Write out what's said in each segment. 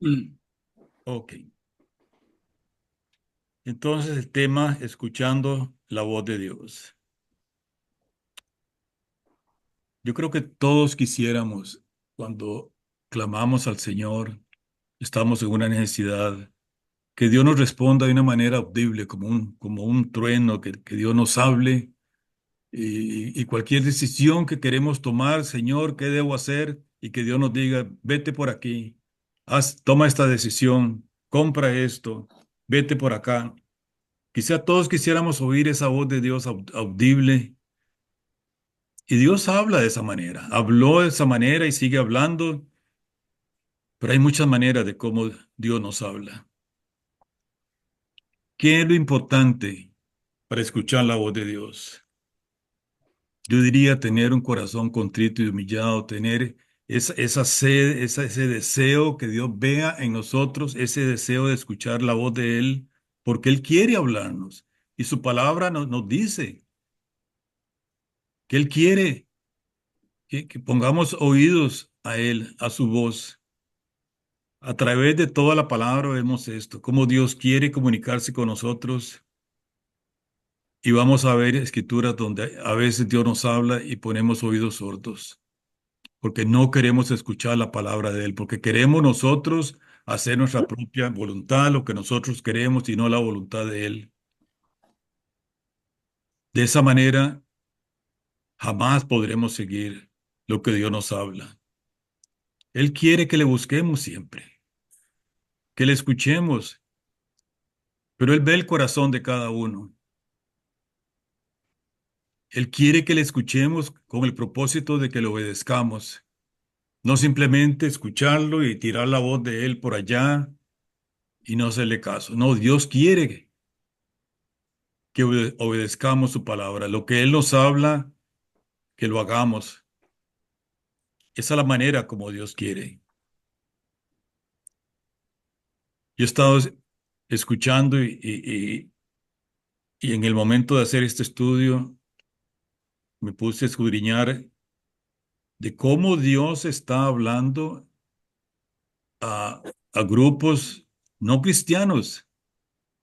Mm. Ok. Entonces el tema, escuchando la voz de Dios. Yo creo que todos quisiéramos, cuando clamamos al Señor, estamos en una necesidad, que Dios nos responda de una manera audible, como un trueno, que Dios nos hable y cualquier decisión que queremos tomar, Señor, ¿qué debo hacer? Y que Dios nos diga, vete por aquí, toma esta decisión, compra esto, vete por acá. Quizá todos quisiéramos oír esa voz de Dios audible. Y Dios habla de esa manera, habló de esa manera y sigue hablando, pero hay muchas maneras de cómo Dios nos habla. ¿Qué es lo importante para escuchar la voz de Dios? Yo diría tener un corazón contrito y humillado, tener esa sed, ese deseo que Dios vea en nosotros, ese deseo de escuchar la voz de Él, porque Él quiere hablarnos. Y su palabra nos dice que Él quiere que pongamos oídos a Él, a su voz. A través de toda la palabra vemos esto, cómo Dios quiere comunicarse con nosotros y vamos a ver escrituras donde a veces Dios nos habla y ponemos oídos sordos, porque no queremos escuchar la palabra de Él, porque queremos nosotros hacer nuestra propia voluntad, lo que nosotros queremos y no la voluntad de Él. De esa manera jamás podremos seguir lo que Dios nos habla. Él quiere que le busquemos siempre, que le escuchemos, pero Él ve el corazón de cada uno. Él quiere que le escuchemos con el propósito de que le obedezcamos, no simplemente escucharlo y tirar la voz de Él por allá y no hacerle caso. No, Dios quiere que obedezcamos su palabra. Lo que Él nos habla, que lo hagamos. Esa es la manera como Dios quiere. Yo he estado escuchando y en el momento de hacer este estudio me puse a escudriñar de cómo Dios está hablando a, a grupos no cristianos,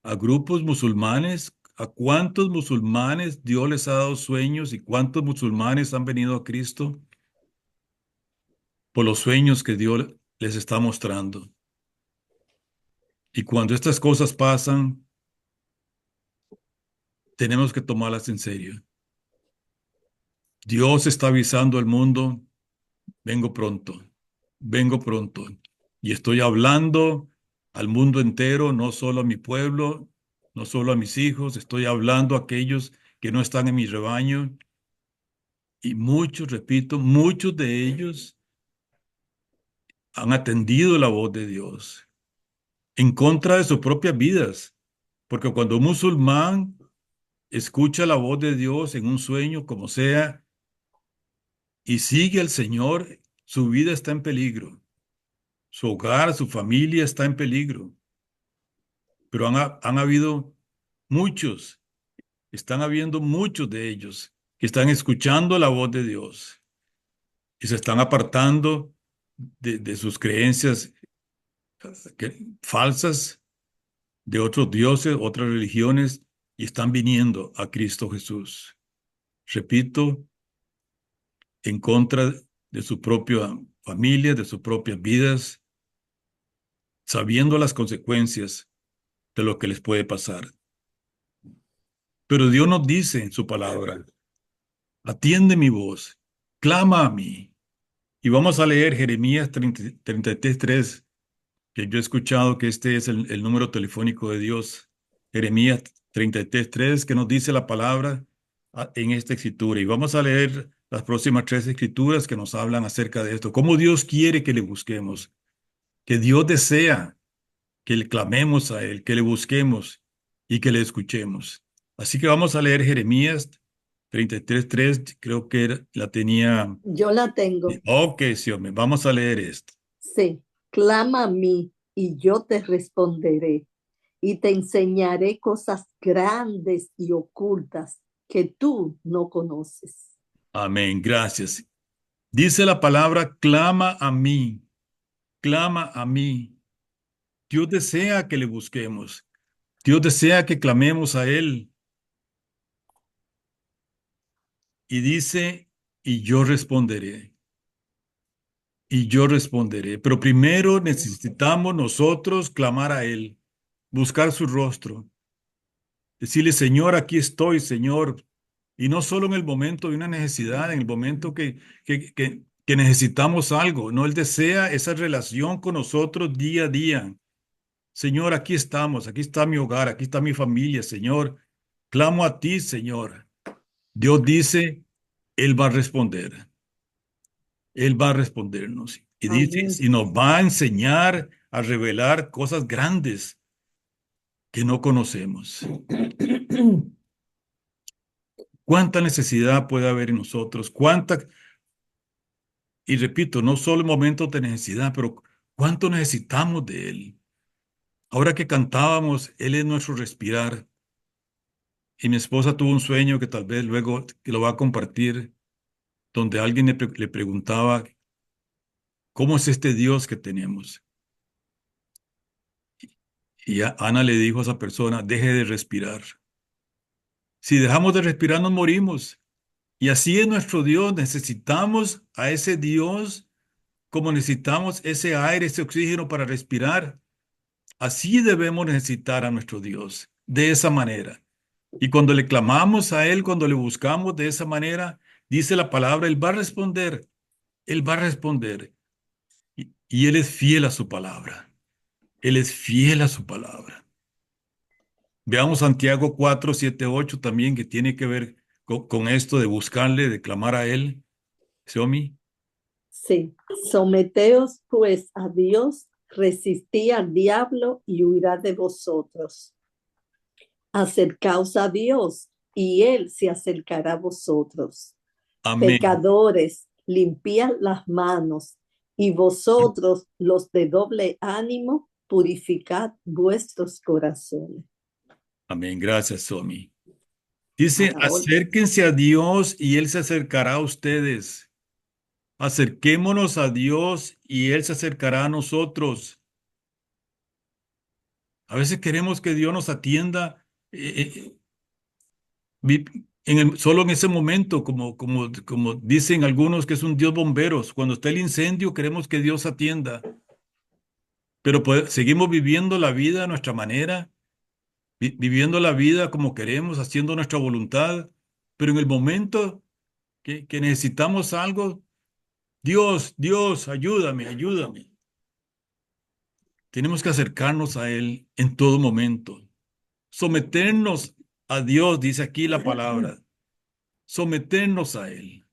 a grupos musulmanes, a cuántos musulmanes Dios les ha dado sueños y cuántos musulmanes han venido a Cristo por los sueños que Dios les está mostrando. Y cuando estas cosas pasan, tenemos que tomarlas en serio. Dios está avisando al mundo, vengo pronto, vengo pronto. Y estoy hablando al mundo entero, no solo a mi pueblo, no solo a mis hijos, estoy hablando a aquellos que no están en mi rebaño. Y muchos, repito, muchos de ellos han atendido la voz de Dios en contra de sus propias vidas. Porque cuando un musulmán escucha la voz de Dios en un sueño, como sea, y sigue al Señor, su vida está en peligro. Su hogar, su familia está en peligro. Pero han habido muchos, están habiendo muchos de ellos que están escuchando la voz de Dios y se están apartando de sus creencias falsas de otros dioses, otras religiones, y están viniendo a Cristo Jesús. Repito, en contra de su propia familia, de sus propias vidas, sabiendo las consecuencias de lo que les puede pasar. Pero Dios nos dice en su palabra, atiende mi voz, clama a mí. Y vamos a leer Jeremías 33:3, que yo he escuchado que este es el número telefónico de Dios. Jeremías 33:3, que nos dice la palabra en esta escritura. Y vamos a leer las próximas tres escrituras que nos hablan acerca de esto. Cómo Dios quiere que le busquemos, que Dios desea que le clamemos a Él, que le busquemos y que le escuchemos. Así que vamos a leer Jeremías 33:3, creo que la tenía. Yo la tengo. Ok, sí, hombre, vamos a leer esto. Sí, clama a mí y yo te responderé y te enseñaré cosas grandes y ocultas que tú no conoces. Amén, gracias. Dice la palabra, clama a mí, clama a mí. Dios desea que le busquemos. Dios desea que clamemos a Él. Y dice, y yo responderé. Y yo responderé. Pero primero necesitamos nosotros clamar a Él, buscar su rostro, decirle, Señor, aquí estoy, Señor. Y no solo en el momento de una necesidad, en el momento que necesitamos algo. No, Él desea esa relación con nosotros día a día. Señor, aquí estamos, aquí está mi hogar, aquí está mi familia, Señor. Clamo a ti, Señor. Dios dice, Él va a responder. Él va a respondernos. Y dice, Amén. y nos va a enseñar a revelar cosas grandes que no conocemos. ¿Cuánta necesidad puede haber en nosotros? Y repito, no solo momentos de necesidad, pero cuánto necesitamos de Él. Ahora que cantábamos, Él es nuestro respirar. Y mi esposa tuvo un sueño que tal vez luego que lo va a compartir, donde alguien le preguntaba, ¿cómo es este Dios que tenemos? Y Ana le dijo a esa persona, deje de respirar. Si dejamos de respirar, nos morimos. Y así es nuestro Dios. Necesitamos a ese Dios como necesitamos ese aire, ese oxígeno para respirar. Así debemos necesitar a nuestro Dios, de esa manera. Y cuando le clamamos a Él, cuando le buscamos de esa manera, dice la palabra, Él va a responder. Él va a responder. Y Él es fiel a su palabra. Él es fiel a su palabra. Veamos Santiago 4, 7, 8 también, que tiene que ver con esto de buscarle, de clamar a Él. Xiaomi. Sí, someteos pues a Dios, resistid al diablo y huirá de vosotros. Acercaos a Dios y Él se acercará a vosotros. Amén. Pecadores, limpiad las manos y vosotros, los de doble ánimo, purificad vuestros corazones. Amén. Gracias, Xiaomi. Dice, Ahora, acérquense a Dios y Él se acercará a ustedes. Acerquémonos a Dios y Él se acercará a nosotros. A veces queremos que Dios nos atienda vi- solo en ese momento, como dicen algunos que es un Dios bomberos. Cuando está el incendio, queremos que Dios atienda, pero seguimos viviendo la vida a nuestra manera, viviendo la vida como queremos, haciendo nuestra voluntad, pero en el momento que necesitamos algo, Dios, Dios, ayúdame, ayúdame. Tenemos que acercarnos a Él en todo momento, someternos a Dios, dice aquí la palabra, someternos a Él.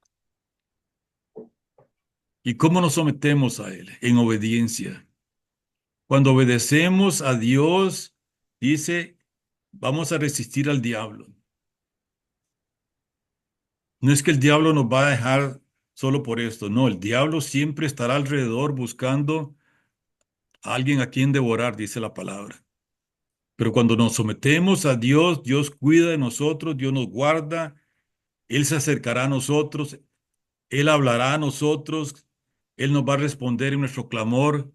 ¿Y cómo nos sometemos a Él? En obediencia. Cuando obedecemos a Dios, dice, vamos a resistir al diablo. No es que el diablo nos va a dejar solo por esto, no, el diablo siempre estará alrededor buscando a alguien a quien devorar, dice la palabra. Pero cuando nos sometemos a Dios, Dios cuida de nosotros, Dios nos guarda, Él se acercará a nosotros, Él hablará a nosotros, Él nos va a responder en nuestro clamor.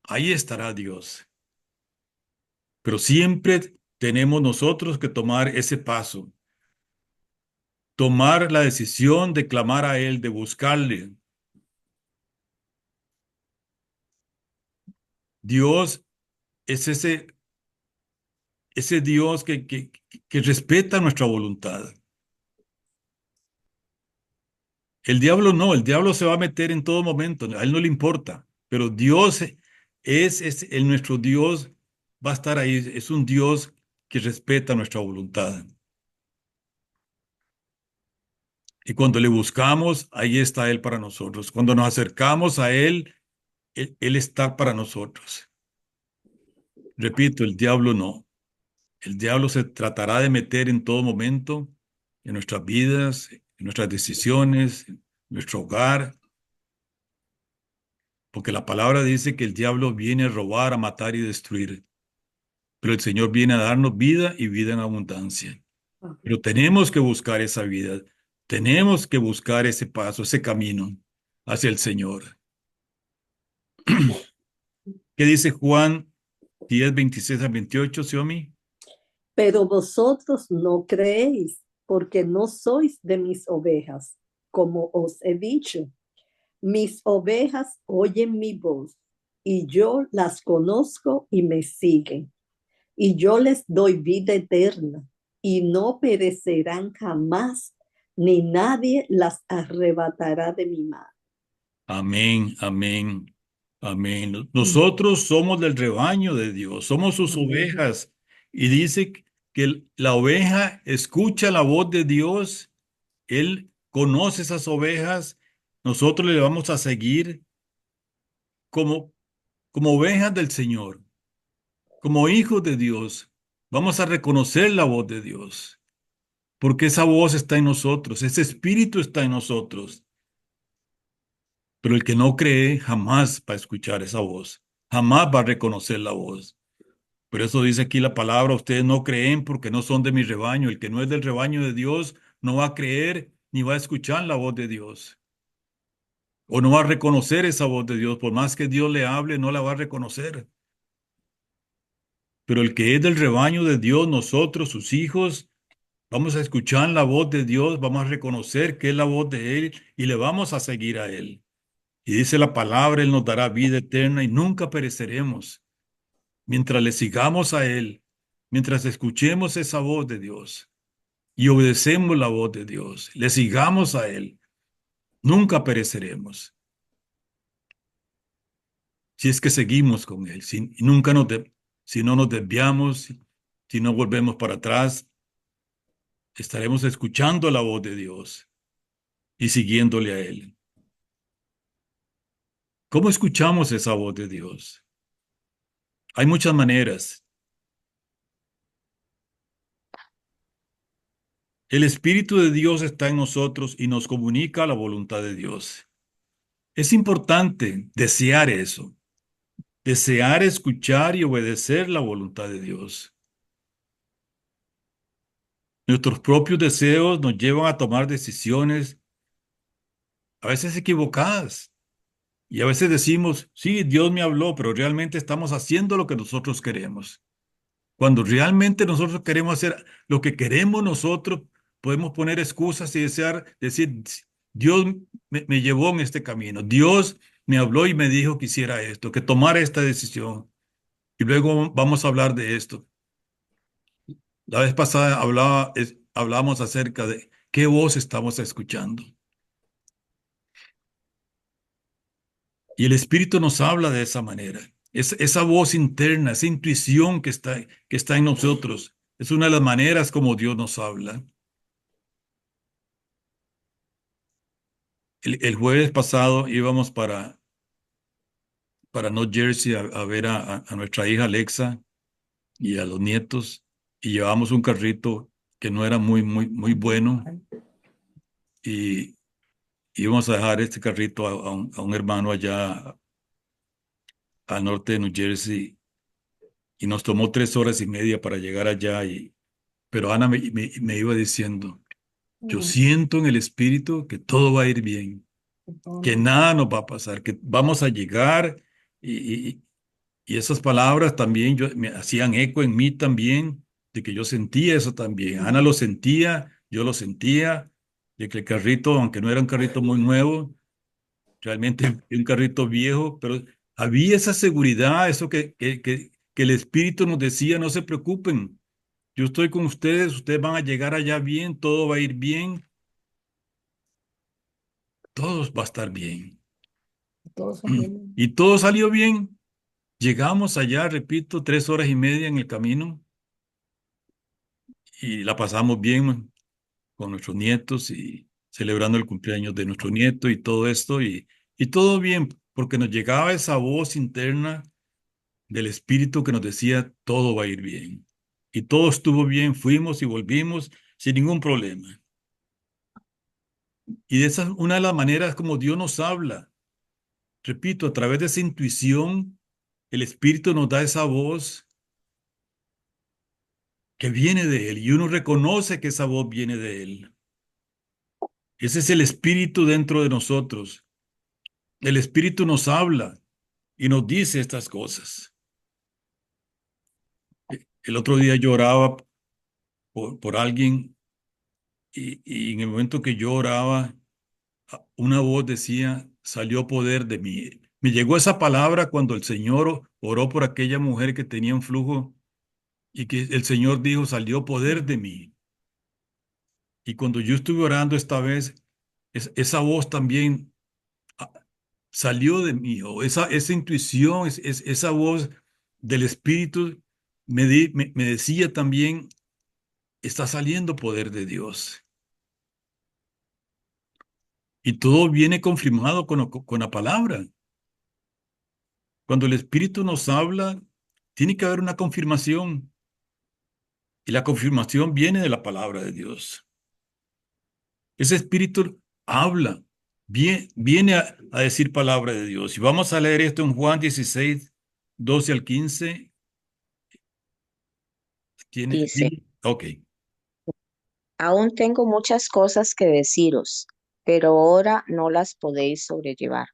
Ahí estará Dios. Pero siempre tenemos nosotros que tomar ese paso, tomar la decisión de clamar a Él, de buscarle. Dios es ese Dios que respeta nuestra voluntad. El diablo no, el diablo se va a meter en todo momento, a él no le importa, pero Dios nuestro Dios va a estar ahí, es un Dios que respeta nuestra voluntad. Y cuando le buscamos, ahí está Él para nosotros. Cuando nos acercamos a Él, Él está para nosotros. Repito, el diablo no. El diablo se tratará de meter en todo momento en nuestras vidas, en nuestras decisiones, en nuestro hogar, porque la palabra dice que el diablo viene a robar, a matar y destruir, pero el Señor viene a darnos vida y vida en abundancia. Pero tenemos que buscar esa vida, tenemos que buscar ese paso, ese camino hacia el Señor. ¿Qué dice Juan? 10, 26 a 28, Xiaomi. Pero vosotros no creéis, porque no sois de mis ovejas, como os he dicho. Mis ovejas oyen mi voz, y yo las conozco y me siguen. Y yo les doy vida eterna, y no perecerán jamás, ni nadie las arrebatará de mi mano. Amén, amén, amén. Mm. Nosotros somos del rebaño de Dios, somos sus Amén. ovejas. Y dice que la oveja escucha la voz de Dios, Él conoce esas ovejas, nosotros le vamos a seguir como, como ovejas del Señor, como hijos de Dios. Vamos a reconocer la voz de Dios, porque esa voz está en nosotros, ese espíritu está en nosotros. Pero el que no cree jamás va a escuchar esa voz, jamás va a reconocer la voz. Por eso dice aquí la palabra, ustedes no creen porque no son de mi rebaño. El que no es del rebaño de Dios no va a creer ni va a escuchar la voz de Dios. O no va a reconocer esa voz de Dios. Por más que Dios le hable, no la va a reconocer. Pero el que es del rebaño de Dios, nosotros, sus hijos, vamos a escuchar la voz de Dios, vamos a reconocer que es la voz de Él y le vamos a seguir a Él. Y dice la palabra, Él nos dará vida eterna y nunca pereceremos mientras le sigamos a Él, mientras escuchemos esa voz de Dios y obedecemos la voz de Dios, le sigamos a Él, nunca pereceremos. Si es que seguimos con Él, si, nunca si no nos desviamos, si no volvemos para atrás, estaremos escuchando la voz de Dios y siguiéndole a Él. ¿Cómo escuchamos esa voz de Dios? Hay muchas maneras. El Espíritu de Dios está en nosotros y nos comunica la voluntad de Dios. Es importante desear eso, desear escuchar y obedecer la voluntad de Dios. Nuestros propios deseos nos llevan a tomar decisiones a veces equivocadas y a veces decimos, sí, Dios me habló, pero realmente estamos haciendo lo que nosotros queremos. Cuando realmente nosotros queremos hacer lo que queremos nosotros, podemos poner excusas y decir, Dios me llevó en este camino, Dios me habló y me dijo que hiciera esto, que tomara esta decisión. Y luego vamos a hablar de esto. La vez pasada hablábamos acerca de qué voz estamos escuchando. Y el Espíritu nos habla de esa manera. Esa voz interna, esa intuición que está en nosotros, es una de las maneras como Dios nos habla. El jueves pasado íbamos para North Jersey a ver a nuestra hija Alexa y a los nietos y llevábamos un carrito que no era muy bueno y íbamos a dejar este carrito a un hermano allá al norte de New Jersey y nos tomó 3 horas y media para llegar allá pero Ana me iba diciendo, yo siento en el espíritu que todo va a ir bien, que nada nos va a pasar, que vamos a llegar y, y esas palabras también me hacían eco en mí también, de que yo sentía eso también. Ana lo sentía, yo lo sentía, de que el carrito, aunque no era un carrito muy nuevo, realmente un carrito viejo, pero había esa seguridad, eso que el Espíritu nos decía, no se preocupen, yo estoy con ustedes van a llegar allá bien, todo va a ir bien, todo va a estar bien. Todo salió bien. Y todo salió bien. Llegamos allá, repito, 3 horas y media en el camino y la pasamos bien con nuestros nietos y celebrando el cumpleaños de nuestro nieto y todo esto y todo bien, porque nos llegaba esa voz interna del Espíritu que nos decía, todo va a ir bien. Y todo estuvo bien, fuimos y volvimos sin ningún problema. Y esa es una de las maneras como Dios nos habla. Repito, a través de esa intuición, el Espíritu nos da esa voz que viene de Él y uno reconoce que esa voz viene de Él. Ese es el Espíritu dentro de nosotros. El Espíritu nos habla y nos dice estas cosas. El otro día lloraba por alguien y en el momento que yo oraba, una voz decía, salió poder de mí. Me llegó esa palabra cuando el Señor oró por aquella mujer que tenía un flujo y que el Señor dijo, salió poder de mí. Y cuando yo estuve orando esta vez, esa voz también ah, salió de mí, o esa intuición, esa voz del Espíritu me decía también, está saliendo poder de Dios. Y todo viene confirmado con la palabra. Cuando el Espíritu nos habla, tiene que haber una confirmación. Y la confirmación viene de la palabra de Dios. Ese Espíritu habla, viene a decir palabra de Dios. Y vamos a leer esto en Juan 16, 12 al 15. ¿Tiene? Dice, Sí. Ok. aún tengo muchas cosas que deciros, pero ahora no las podéis sobrellevar.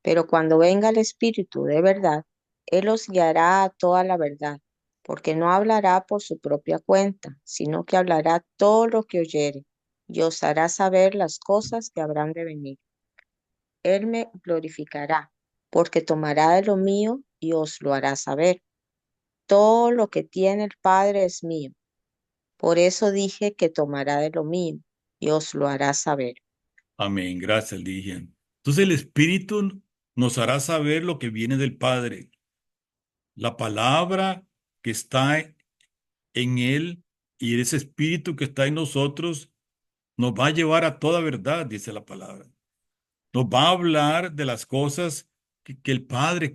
Pero cuando venga el Espíritu de verdad, Él os guiará a toda la verdad, porque no hablará por su propia cuenta, sino que hablará todo lo que oyere, y os hará saber las cosas que habrán de venir. Él me glorificará, porque tomará de lo mío y os lo hará saber. Todo lo que tiene el Padre es mío. Por eso dije que tomará de lo mío y os lo hará saber. Amén. Gracias, Ligia. Entonces el Espíritu nos hará saber lo que viene del Padre. La palabra que está en Él y ese Espíritu que está en nosotros nos va a llevar a toda verdad, dice la palabra. Nos va a hablar de las cosas que el Padre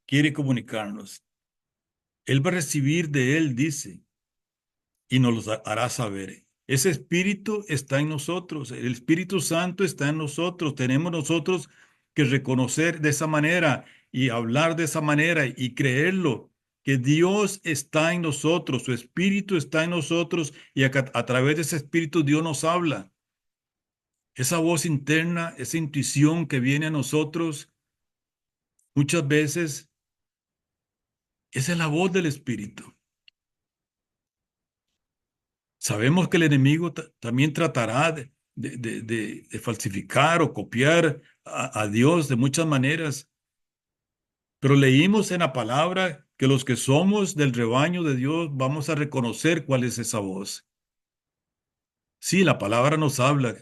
quiere comunicarnos. Él va a recibir de Él, dice, y nos los hará saber. Ese Espíritu está en nosotros, el Espíritu Santo está en nosotros. Tenemos nosotros que reconocer de esa manera y hablar de esa manera y creerlo, que Dios está en nosotros, su Espíritu está en nosotros y a través de ese Espíritu Dios nos habla. Esa voz interna, esa intuición que viene a nosotros, muchas veces esa es la voz del Espíritu. Sabemos que el enemigo también tratará de falsificar o copiar a Dios de muchas maneras, pero leímos en la palabra que los que somos del rebaño de Dios vamos a reconocer cuál es esa voz. Sí, la palabra nos habla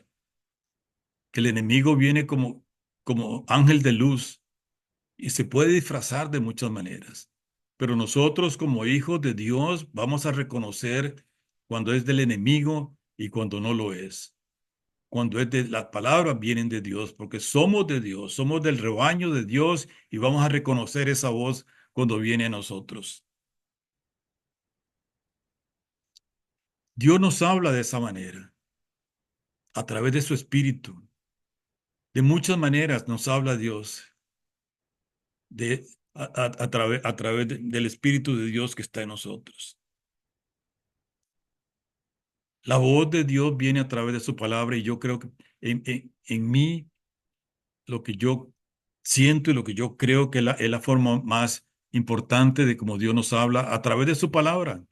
que el enemigo viene como ángel de luz y se puede disfrazar de muchas maneras, pero nosotros como hijos de Dios vamos a reconocer cuando es del enemigo y cuando no lo es. Cuando es de las palabras vienen de Dios, porque somos de Dios, somos del rebaño de Dios y vamos a reconocer esa voz cuando viene a nosotros. Dios nos habla de esa manera, a través de su espíritu. De muchas maneras nos habla Dios, a través del espíritu de Dios que está en nosotros. La voz de Dios viene a través de su palabra y yo creo que en mí lo que yo siento y lo que yo creo que es la forma más importante de cómo Dios nos habla a través de su palabra.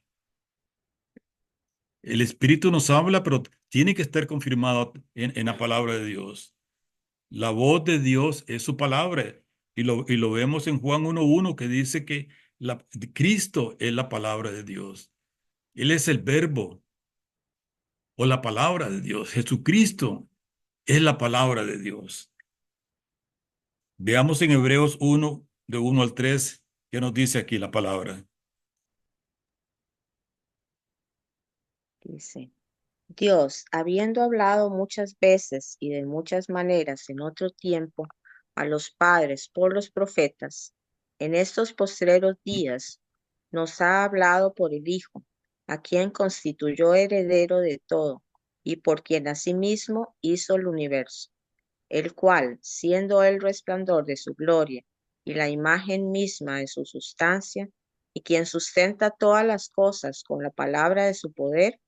El Espíritu nos habla, pero tiene que estar confirmado en la palabra de Dios. La voz de Dios es su palabra y lo vemos en Juan 1:1 que dice que Cristo es la palabra de Dios. Él es el verbo o la palabra de Dios. Jesucristo es la palabra de Dios. Veamos en Hebreos 1, de 1 al 3, qué nos dice aquí la palabra. Dice, Dios, habiendo hablado muchas veces y de muchas maneras en otro tiempo a los padres por los profetas, en estos postreros días nos ha hablado por el Hijo, a quien constituyó heredero de todo y por quien asimismo hizo el universo, el cual, siendo el resplandor de su gloria y la imagen misma de su sustancia, y quien sustenta todas las cosas con la palabra de su poder,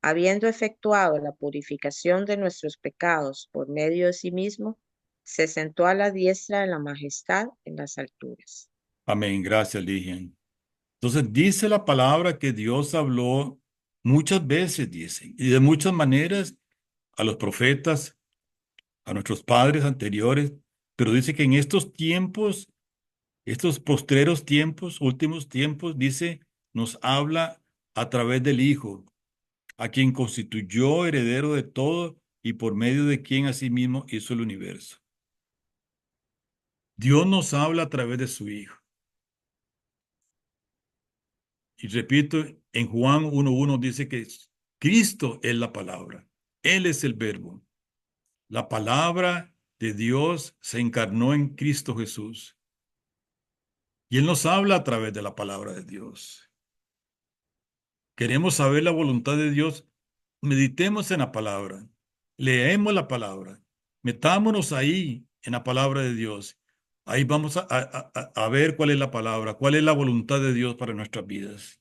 habiendo efectuado la purificación de nuestros pecados por medio de sí mismo, se sentó a la diestra de la majestad en las alturas. Amén. Gracias, Ligia. Entonces dice la palabra que Dios habló muchas veces, dice, y de muchas maneras a los profetas, a nuestros padres anteriores, pero dice que en estos tiempos, estos postreros tiempos, últimos tiempos, dice, nos habla a través del Hijo, a quien constituyó heredero de todo y por medio de quien asimismo hizo el universo. Dios nos habla a través de su Hijo. Y repito, en Juan 1:1 dice que Cristo es la palabra. Él es el verbo. La palabra de Dios se encarnó en Cristo Jesús. Y Él nos habla a través de la palabra de Dios. Queremos saber la voluntad de Dios. Meditemos en la palabra. Leemos la palabra. Metámonos ahí en la palabra de Dios. Ahí vamos a ver cuál es la palabra, cuál es la voluntad de Dios para nuestras vidas.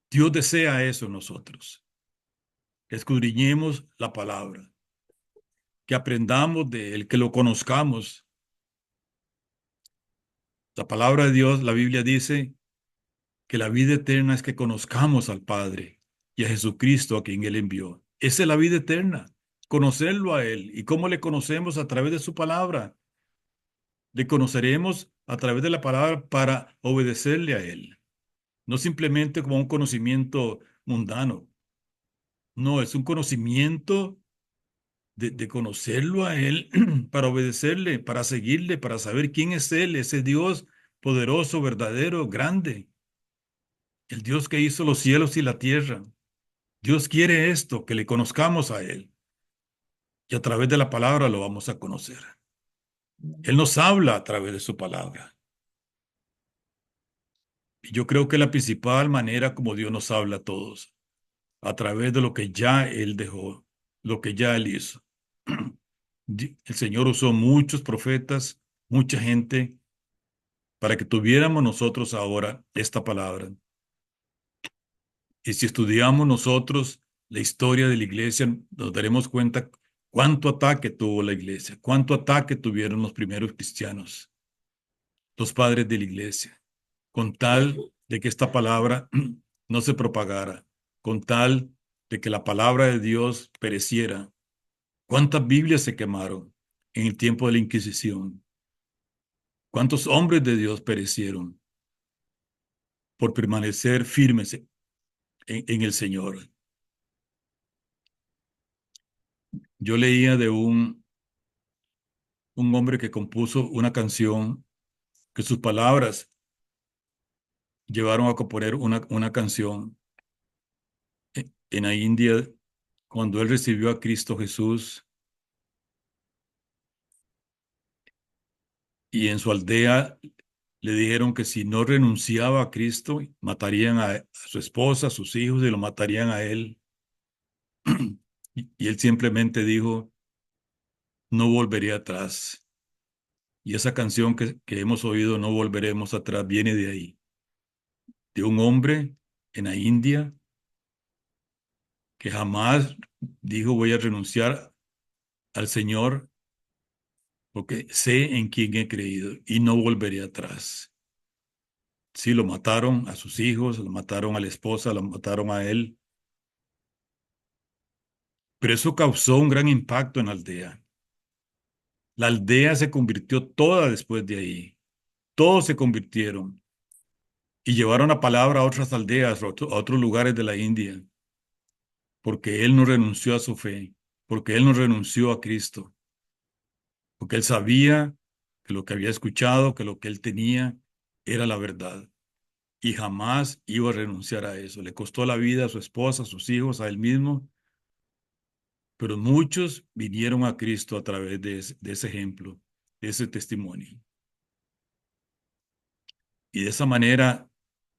Dios desea eso en nosotros. Que escudriñemos la palabra, que aprendamos de Él, que lo conozcamos. La palabra de Dios, la Biblia dice que la vida eterna es que conozcamos al Padre y a Jesucristo a quien Él envió. Esa es la vida eterna, conocerlo a Él. ¿Y cómo le conocemos? A través de su palabra. Le conoceremos a través de la palabra para obedecerle a Él. No simplemente como un conocimiento mundano. No, es un conocimiento de conocerlo a Él, para obedecerle, para seguirle, para saber quién es Él, ese Dios poderoso, verdadero, grande, el Dios que hizo los cielos y la tierra. Dios quiere esto, que le conozcamos a Él, y a través de la palabra lo vamos a conocer. Él nos habla a través de su palabra. Y yo creo que la principal manera como Dios nos habla a todos, a través de lo que ya Él dejó, lo que ya Él hizo. El Señor usó muchos profetas, mucha gente, para que tuviéramos nosotros ahora esta palabra. Y si estudiamos nosotros la historia de la iglesia, nos daremos cuenta cuánto ataque tuvo la iglesia, cuánto ataque tuvieron los primeros cristianos, los padres de la iglesia, con tal de que esta palabra no se propagara, con tal de que la palabra de Dios pereciera. ¿Cuántas Biblias se quemaron en el tiempo de la Inquisición? ¿Cuántos hombres de Dios perecieron por permanecer firmes en el Señor? Yo leía de un hombre que compuso una canción que sus palabras llevaron a componer una canción en la India cuando él recibió a Cristo Jesús y en su aldea le dijeron que si no renunciaba a Cristo, matarían a su esposa, a sus hijos y lo matarían a él. Y él simplemente dijo, no volveré atrás. Y esa canción que hemos oído, No volveremos atrás, viene de ahí, de un hombre en la India que jamás dijo voy a renunciar al Señor porque sé en quién he creído y no volveré atrás. Sí, lo mataron a sus hijos, lo mataron a la esposa, lo mataron a él, pero eso causó un gran impacto en la aldea. La aldea se convirtió toda después de ahí. Todos se convirtieron y llevaron la palabra a otras aldeas, a otros lugares de la India, porque él no renunció a su fe, porque él no renunció a Cristo, porque él sabía que lo que había escuchado, que lo que él tenía era la verdad y jamás iba a renunciar a eso. Le costó la vida a su esposa, a sus hijos, a él mismo, pero muchos vinieron a Cristo a través de ese ejemplo, de ese testimonio. Y de esa manera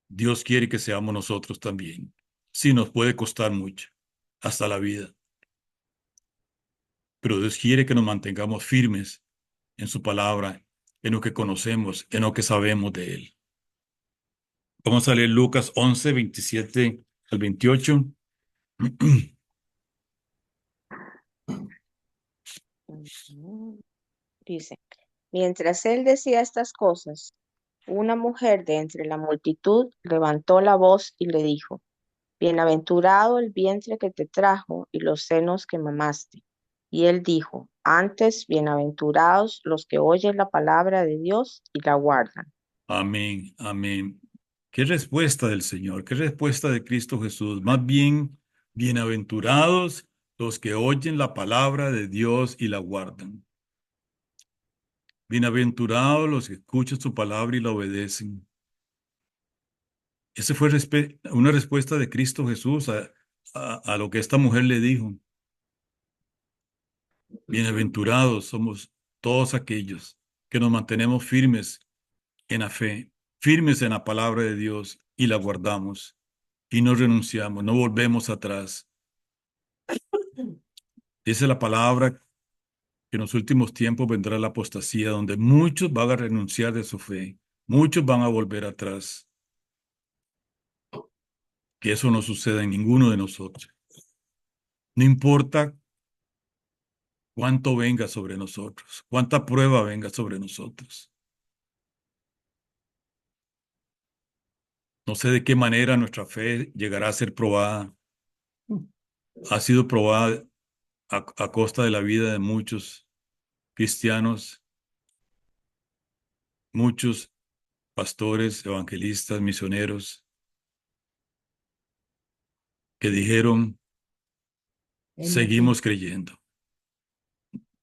Dios quiere que seamos nosotros también. Sí, nos puede costar mucho, hasta la vida, pero Dios quiere que nos mantengamos firmes en su palabra, en lo que conocemos, en lo que sabemos de Él. Vamos a leer Lucas 11, 27 al 28. Ujú. Dice, Mientras él decía estas cosas, una mujer de entre la multitud levantó la voz y le dijo, Bienaventurado el vientre que te trajo y los senos que mamaste. Y él dijo, antes, bienaventurados los que oyen la palabra de Dios y la guardan. Amén, amén. Qué respuesta del Señor, qué respuesta de Cristo Jesús. Más bien, bienaventurados los que oyen la palabra de Dios y la guardan. Bienaventurados los que escuchan su palabra y la obedecen. Esa fue una respuesta de Cristo Jesús a lo que esta mujer le dijo. Bienaventurados somos todos aquellos que nos mantenemos firmes en la fe, firmes en la palabra de Dios y la guardamos y no renunciamos, no volvemos atrás. Esa es la palabra que en los últimos tiempos vendrá la apostasía, donde muchos van a renunciar de su fe, muchos van a volver atrás. Que eso no suceda en ninguno de nosotros. No importa cuánto venga sobre nosotros, cuánta prueba venga sobre nosotros. No sé de qué manera nuestra fe llegará a ser probada. Ha sido probada a costa de la vida de muchos cristianos, muchos pastores, evangelistas, misioneros, que dijeron, seguimos creyendo,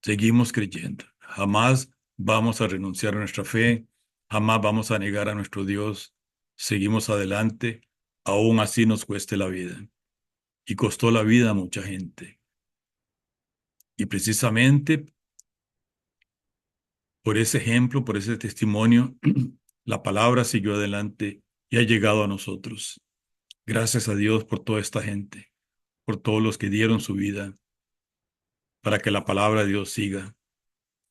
seguimos creyendo. Jamás vamos a renunciar a nuestra fe, jamás vamos a negar a nuestro Dios. Seguimos adelante, aún así nos cueste la vida. Y costó la vida a mucha gente. Y precisamente por ese ejemplo, por ese testimonio, la palabra siguió adelante y ha llegado a nosotros. Gracias a Dios por toda esta gente, por todos los que dieron su vida para que la palabra de Dios siga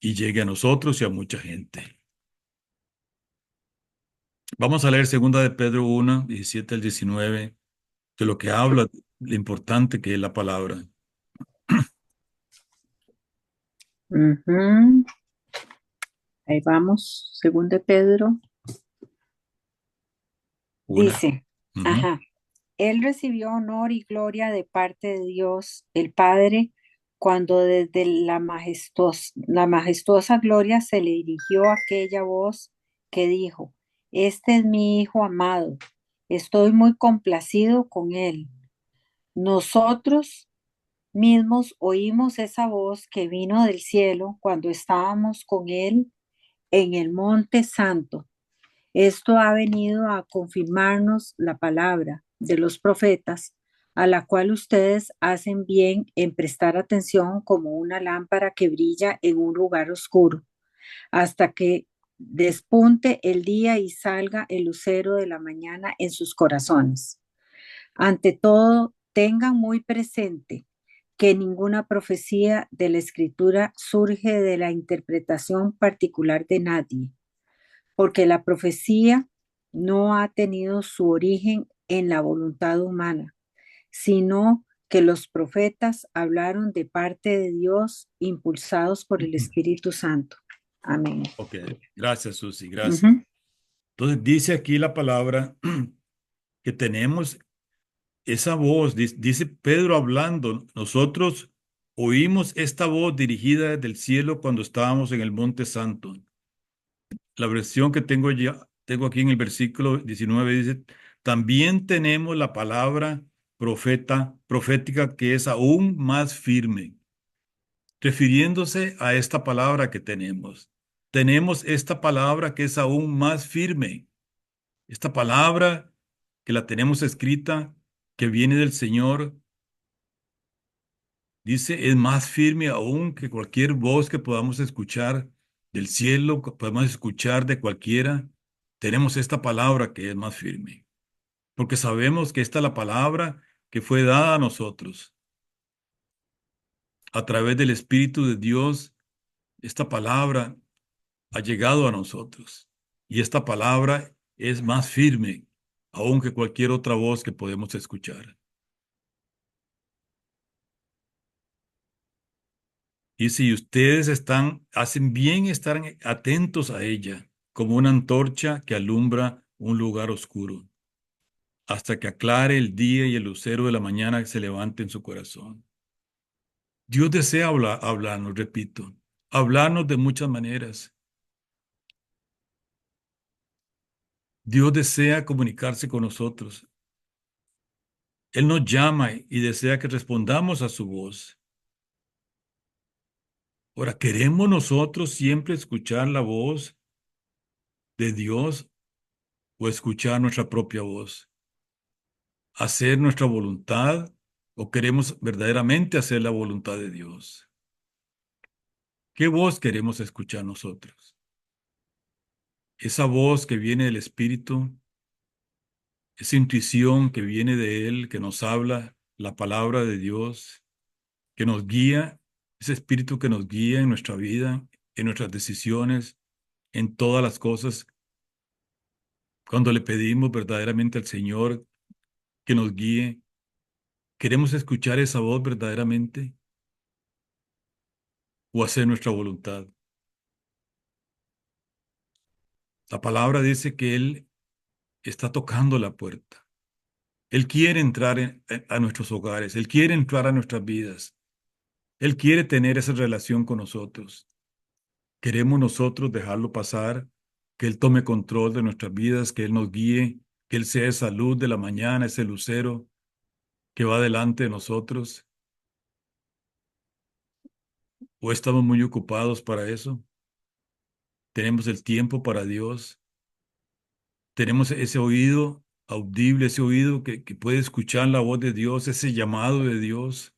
y llegue a nosotros y a mucha gente. Vamos a leer 2 de Pedro 1, 17 al 19, de lo que habla, lo importante que es la palabra. Ujú. Ahí vamos, según de Pedro. Una. Dice, Ujú. ajá, él recibió honor y gloria de parte de Dios, el Padre, cuando desde la majestuosa gloria se le dirigió aquella voz que dijo, este es mi Hijo amado, estoy muy complacido con él. Nosotros mismos oímos esa voz que vino del cielo cuando estábamos con él en el Monte Santo. Esto ha venido a confirmarnos la palabra de los profetas, a la cual ustedes hacen bien en prestar atención como una lámpara que brilla en un lugar oscuro, hasta que despunte el día y salga el lucero de la mañana en sus corazones. Ante todo, tengan muy presente que ninguna profecía de la Escritura surge de la interpretación particular de nadie, porque la profecía no ha tenido su origen en la voluntad humana, sino que los profetas hablaron de parte de Dios impulsados por el Espíritu Santo. Amén. Ok, gracias, Susi, gracias. Ujú. Entonces dice aquí la palabra que tenemos esa voz, dice Pedro hablando, nosotros oímos esta voz dirigida desde el cielo cuando estábamos en el Monte Santo. La versión que tengo aquí en el versículo 19 dice, también tenemos la palabra profética que es aún más firme, refiriéndose a esta palabra que tenemos. Tenemos esta palabra que es aún más firme. Esta palabra que la tenemos escrita, que viene del Señor, dice, es más firme aún que cualquier voz que podamos escuchar del cielo, que podemos escuchar de cualquiera. Tenemos esta palabra que es más firme, porque sabemos que esta es la palabra que fue dada a nosotros. A través del Espíritu de Dios, esta palabra ha llegado a nosotros. Y esta palabra es más firme aún que cualquier otra voz que podemos escuchar. Y si ustedes hacen bien estar atentos a ella, como una antorcha que alumbra un lugar oscuro, hasta que aclare el día y el lucero de la mañana se levante en su corazón. Dios desea hablarnos, repito, hablarnos de muchas maneras. Dios desea comunicarse con nosotros. Él nos llama y desea que respondamos a su voz. Ahora, ¿queremos nosotros siempre escuchar la voz de Dios o escuchar nuestra propia voz? ¿Hacer nuestra voluntad o queremos verdaderamente hacer la voluntad de Dios? ¿Qué voz queremos escuchar nosotros? Esa voz que viene del Espíritu, esa intuición que viene de Él, que nos habla la palabra de Dios, que nos guía, ese Espíritu que nos guía en nuestra vida, en nuestras decisiones, en todas las cosas. Cuando le pedimos verdaderamente al Señor que nos guíe, ¿queremos escuchar esa voz verdaderamente o hacer nuestra voluntad? La palabra dice que Él está tocando la puerta. Él quiere entrar a nuestros hogares, Él quiere entrar a nuestras vidas, Él quiere tener esa relación con nosotros. Queremos nosotros dejarlo pasar, que Él tome control de nuestras vidas, que Él nos guíe, que Él sea esa luz de la mañana, ese lucero que va delante de nosotros. ¿O estamos muy ocupados para eso? ¿Tenemos el tiempo para Dios? ¿Tenemos ese oído audible, ese oído que puede escuchar la voz de Dios, ese llamado de Dios?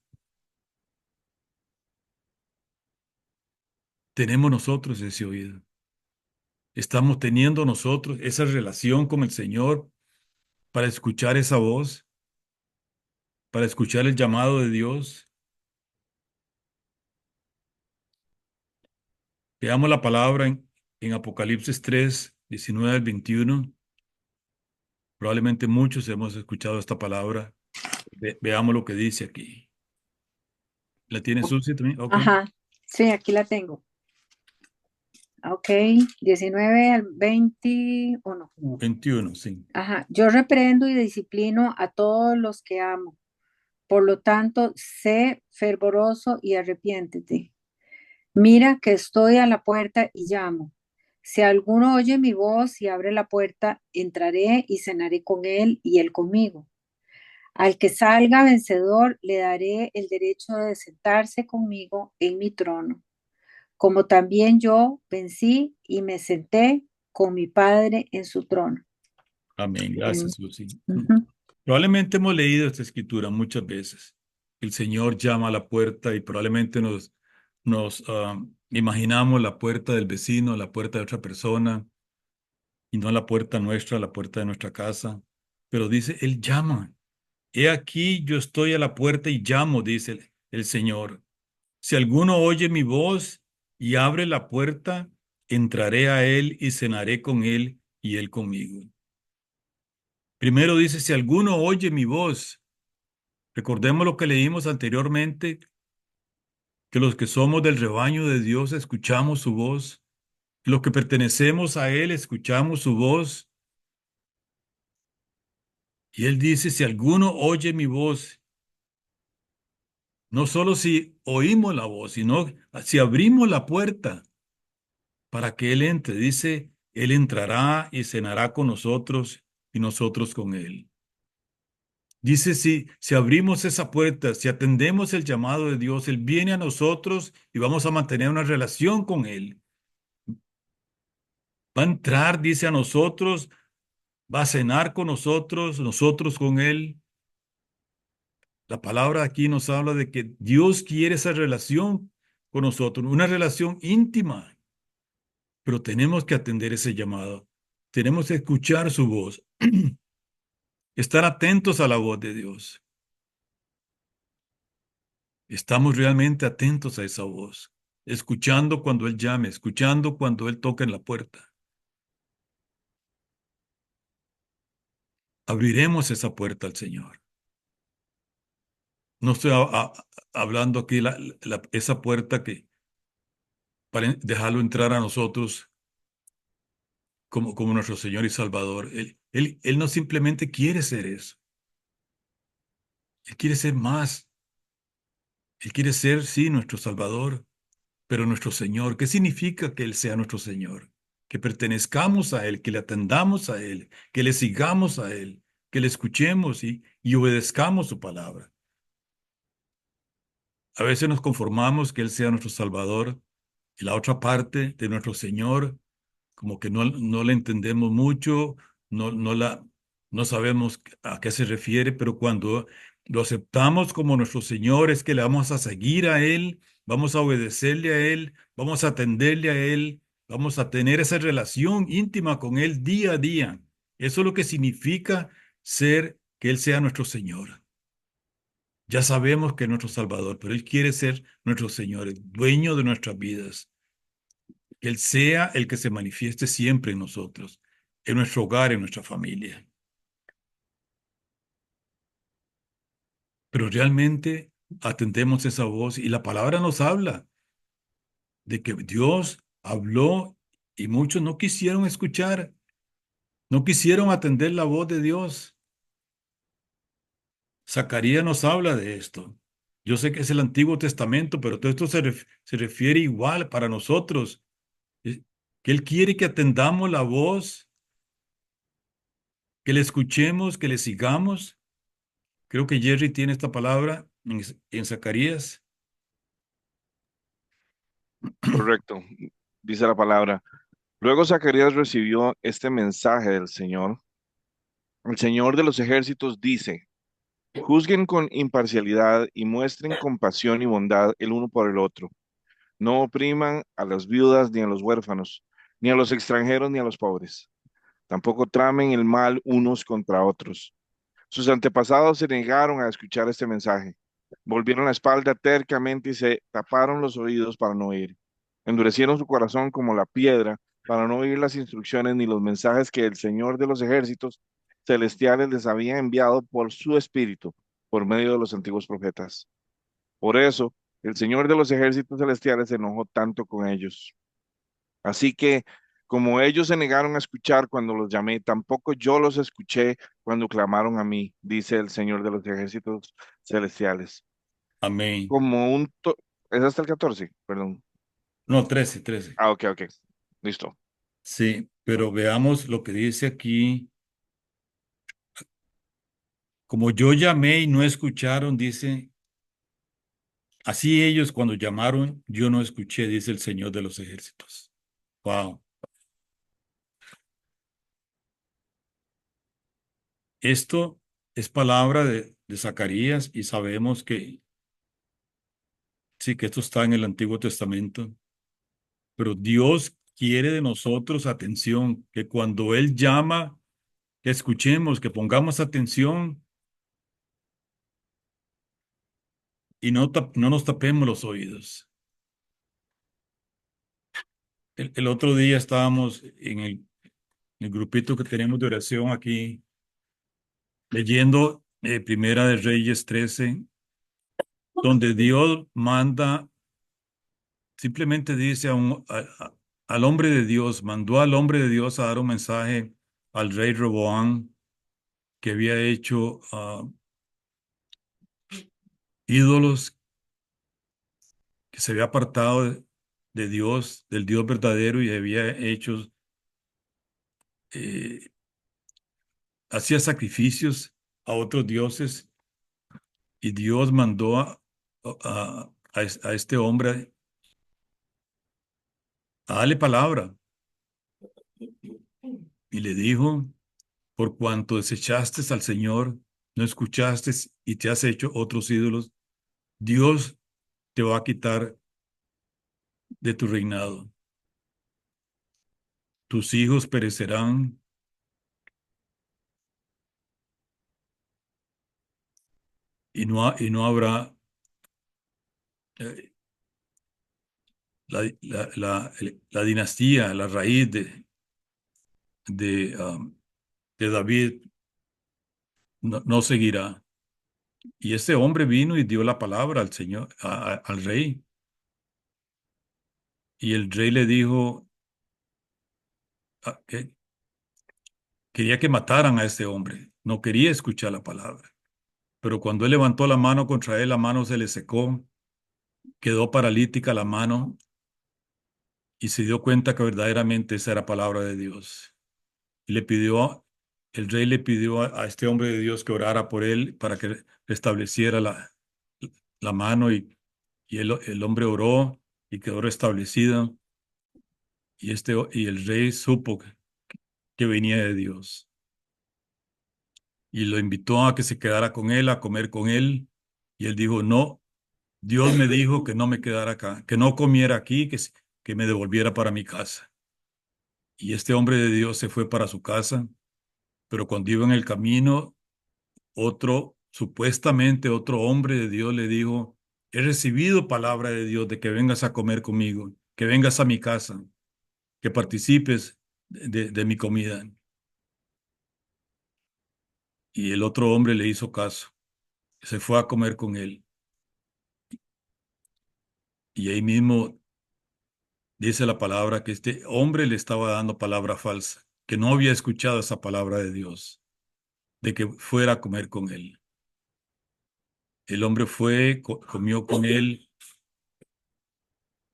Tenemos nosotros ese oído. Estamos teniendo nosotros esa relación con el Señor para escuchar esa voz, para escuchar el llamado de Dios. Veamos la palabra en Apocalipsis 3, 19 al 21. Probablemente muchos hemos escuchado esta palabra. Veamos lo que dice aquí. ¿La tiene Susi también? Ok. Ajá, sí, aquí la tengo. Ok, 19 al 21. 21, sí. Ajá, yo reprendo y disciplino a todos los que amo. Por lo tanto, sé fervoroso y arrepiéntete. Mira que estoy a la puerta y llamo. Si alguno oye mi voz y abre la puerta, entraré y cenaré con él y él conmigo. Al que salga vencedor, le daré el derecho de sentarse conmigo en mi trono, como también yo vencí y me senté con mi Padre en su trono. Amén. En- Gracias, Susi. Ujú. Probablemente hemos leído esta escritura muchas veces. El Señor llama a la puerta y probablemente nos imaginamos la puerta del vecino, la puerta de otra persona y no la puerta nuestra, la puerta de nuestra casa. Pero dice, Él llama. He aquí, yo estoy a la puerta y llamo, dice el Señor. Si alguno oye mi voz y abre la puerta, entraré a Él y cenaré con Él y Él conmigo. Primero dice, si alguno oye mi voz. Recordemos lo que leímos anteriormente, que los que somos del rebaño de Dios escuchamos su voz, los que pertenecemos a Él escuchamos su voz. Y Él dice, si alguno oye mi voz, no solo si oímos la voz, sino si abrimos la puerta para que Él entre, dice, Él entrará y cenará con nosotros y nosotros con Él. Dice, si abrimos esa puerta, si atendemos el llamado de Dios, Él viene a nosotros y vamos a mantener una relación con Él. Va a entrar, dice a nosotros, va a cenar con nosotros, nosotros con Él. La palabra aquí nos habla de que Dios quiere esa relación con nosotros, una relación íntima, pero tenemos que atender ese llamado. Tenemos que escuchar su voz, estar atentos a la voz de Dios. Estamos realmente atentos a esa voz, escuchando cuando Él llame, escuchando cuando Él toque en la puerta. Abriremos esa puerta al Señor. No estoy hablando aquí esa puerta para dejarlo entrar a nosotros como nuestro Señor y Salvador. Él no simplemente quiere ser eso. Él quiere ser más. Él quiere ser, sí, nuestro Salvador, pero nuestro Señor. ¿Qué significa que Él sea nuestro Señor? Que pertenezcamos a Él, que le atendamos a Él, que le sigamos a Él, que le escuchemos y obedezcamos su palabra. A veces nos conformamos que Él sea nuestro Salvador y la otra parte de nuestro Señor, como que no la entendemos mucho, no sabemos a qué se refiere, pero cuando lo aceptamos como nuestro Señor es que le vamos a seguir a Él, vamos a obedecerle a Él, vamos a atenderle a Él, vamos a tener esa relación íntima con Él día a día. Eso es lo que significa ser que Él sea nuestro Señor. Ya sabemos que es nuestro Salvador, pero Él quiere ser nuestro Señor, el dueño de nuestras vidas. Que Él sea el que se manifieste siempre en nosotros, en nuestro hogar, en nuestra familia. Pero realmente atendemos esa voz y la palabra nos habla de que Dios habló y muchos no quisieron escuchar, no quisieron atender la voz de Dios. Zacarías nos habla de esto. Yo sé que es el Antiguo Testamento, pero todo esto se refiere igual para nosotros. Que Él quiere que atendamos la voz, que le escuchemos, que le sigamos. Creo que Jerry tiene esta palabra en Zacarías. Correcto, dice la palabra. Luego Zacarías recibió este mensaje del Señor. El Señor de los ejércitos dice: juzguen con imparcialidad y muestren compasión y bondad el uno por el otro. No opriman a las viudas ni a los huérfanos, ni a los extranjeros ni a los pobres. Tampoco tramen el mal unos contra otros. Sus antepasados se negaron a escuchar este mensaje. Volvieron la espalda tercamente y se taparon los oídos para no oír. Endurecieron su corazón como la piedra para no oír las instrucciones ni los mensajes que el Señor de los ejércitos celestiales les había enviado por su espíritu, por medio de los antiguos profetas. Por eso, el Señor de los ejércitos celestiales se enojó tanto con ellos. Así que, como ellos se negaron a escuchar cuando los llamé, tampoco yo los escuché cuando clamaron a mí, dice el Señor de los ejércitos celestiales. Amén. Como un... Es hasta el 14, perdón. No, 13, 13. Ah, ok, ok. Listo. Sí, pero veamos lo que dice aquí. Como yo llamé y no escucharon, dice, así ellos cuando llamaron, yo no escuché, dice el Señor de los ejércitos. Wow. Esto es palabra de Zacarías y sabemos que sí, que esto está en el Antiguo Testamento, pero Dios quiere de nosotros atención, que cuando Él llama, que escuchemos, que pongamos atención y no nos tapemos los oídos. El otro día estábamos en el grupito que tenemos de oración aquí, leyendo Primera de Reyes 13, donde Dios manda, simplemente dice al hombre de Dios, mandó al hombre de Dios a dar un mensaje al rey Roboam, que había hecho ídolos, que se había apartado de Dios, del Dios verdadero, y había hecho, eh, hacía sacrificios a otros dioses, y Dios mandó a este hombre a darle palabra, y le dijo, por cuanto desechaste al Señor, no escuchaste y te has hecho otros ídolos, Dios te va a quitar de tu reinado. Tus hijos perecerán y no habrá eh, la dinastía, la raíz de, um, de David no seguirá. Y este hombre vino y dio la palabra al Señor, al rey. Y el rey le dijo que quería que mataran a este hombre. No quería escuchar la palabra. Pero cuando él levantó la mano contra él, la mano se le secó, quedó paralítica la mano y se dio cuenta que verdaderamente esa era palabra de Dios. Y el rey le pidió a este hombre de Dios que orara por él para que restableciera la mano y el hombre oró y quedó restablecido y el rey supo que venía de Dios y lo invitó a que se quedara con él, a comer con él y él dijo, no, Dios me dijo que no me quedara acá, que no comiera aquí, que me devolviera para mi casa. Y este hombre de Dios se fue para su casa, pero cuando iba en el camino, supuestamente otro hombre de Dios le dijo, he recibido palabra de Dios de que vengas a comer conmigo, que vengas a mi casa, que participes de mi comida. Y el otro hombre le hizo caso, se fue a comer con él. Y ahí mismo dice la palabra que este hombre le estaba dando palabra falsa, que no había escuchado esa palabra de Dios, de que fuera a comer con él. El hombre fue, comió con él,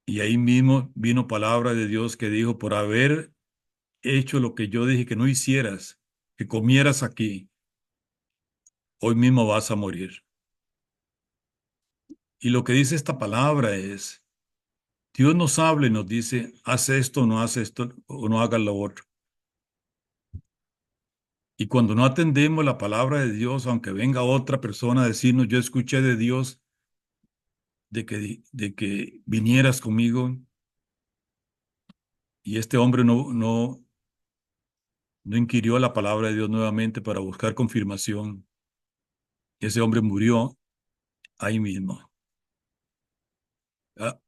y ahí mismo vino palabra de Dios que dijo, por haber hecho lo que yo dije que no hicieras, que comieras aquí, hoy mismo vas a morir. Y lo que dice esta palabra es, Dios nos habla y nos dice, haz esto, no haz esto, o no hagas lo otro. Y cuando no atendemos la palabra de Dios, aunque venga otra persona a decirnos, yo escuché de Dios de que vinieras conmigo, y este hombre no inquirió la palabra de Dios nuevamente para buscar confirmación, ese hombre murió ahí mismo. Ah,